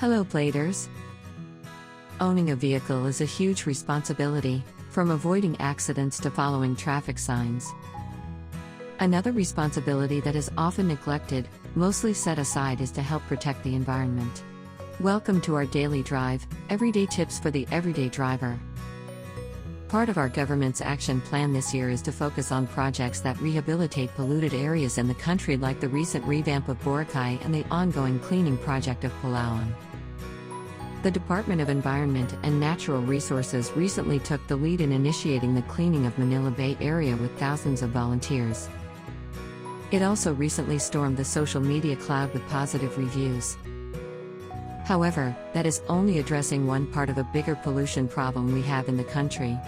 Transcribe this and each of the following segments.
Hello Bladers! Owning a vehicle is a huge responsibility, from avoiding accidents to following traffic signs. Another responsibility that is often neglected, mostly set aside, is to help protect the environment. Welcome to our daily drive, everyday tips for the everyday driver. Part of our government's action plan this year is to focus on projects that rehabilitate polluted areas in the country, like the recent revamp of Boracay and the ongoing cleaning project of PALAWAN. The Department of Environment and Natural Resources recently took the lead in initiating the cleaning of Manila Bay area with thousands of volunteers. It also recently stormed the social media cloud with positive reviews. However, that is only addressing one part of a bigger pollution problem we have in the country.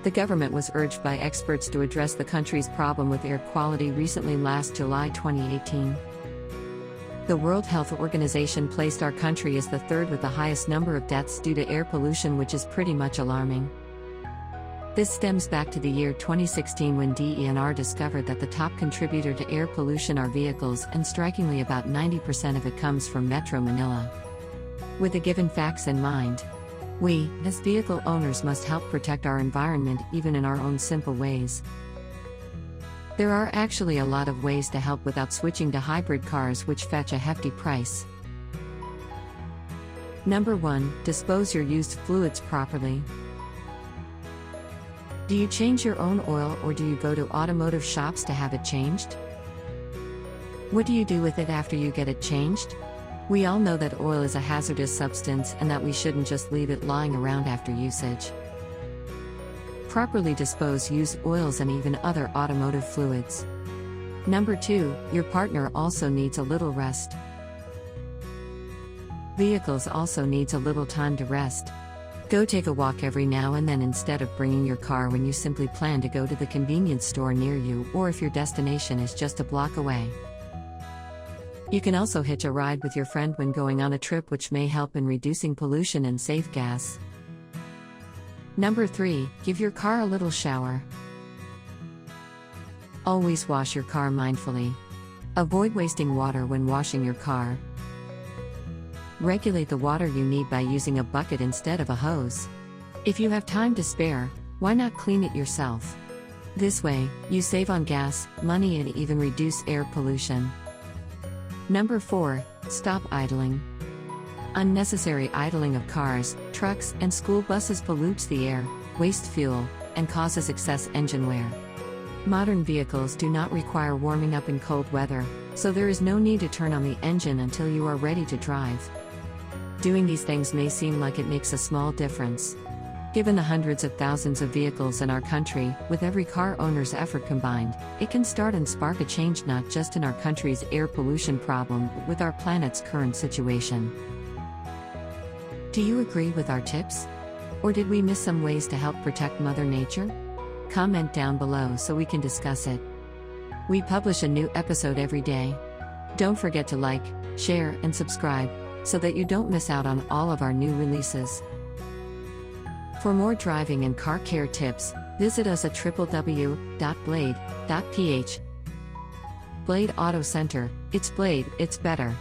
The government was urged by experts to address the country's problem with air quality recently, last July 2018. The World Health Organization placed our country as the third with the highest number of deaths due to air pollution, which is pretty much alarming. This stems back to the year 2016, when DENR discovered that the top contributor to air pollution are vehicles, and strikingly about 90% of it comes from Metro Manila. With the given facts in mind, we, as vehicle owners, must help protect our environment even in our own simple ways. There are actually a lot of ways to help without switching to hybrid cars, which fetch a hefty price. Number 1. Dispose your used fluids properly. Do you change your own oil, or do you go to automotive shops to have it changed? What do you do with it after you get it changed? We all know that oil is a hazardous substance and that we shouldn't just leave it lying around after usage. Properly dispose used oils and even other automotive fluids. Number 2, your partner also needs a little rest. Vehicles also needs a little time to rest. Go take a walk every now and then, instead of bringing your car when you simply plan to go to the convenience store near you, or if your destination is just a block away. You can also hitch a ride with your friend when going on a trip, which may help in reducing pollution and save gas. Number 3, give your car a little shower. Always wash your car mindfully. Avoid wasting water when washing your car. Regulate the water you need by using a bucket instead of a hose. If you have time to spare, why not clean it yourself? This way, you save on gas, money, and even reduce air pollution. Number 4, stop idling. Unnecessary idling of cars, trucks, and school buses pollutes the air, wastes fuel, and causes excess engine wear. Modern vehicles do not require warming up in cold weather, so there is no need to turn on the engine until you are ready to drive. Doing these things may seem like it makes a small difference. Given the hundreds of thousands of vehicles in our country, with every car owner's effort combined, it can start and spark a change, not just in our country's air pollution problem, but with our planet's current situation. Do you agree with our tips? Or did we miss some ways to help protect Mother Nature? Comment down below so we can discuss it. We publish a new episode every day. Don't forget to like, share, and subscribe, so that you don't miss out on all of our new releases. For more driving and car care tips, visit us at www.blade.ph. Blade Auto Center, it's Blade, it's better.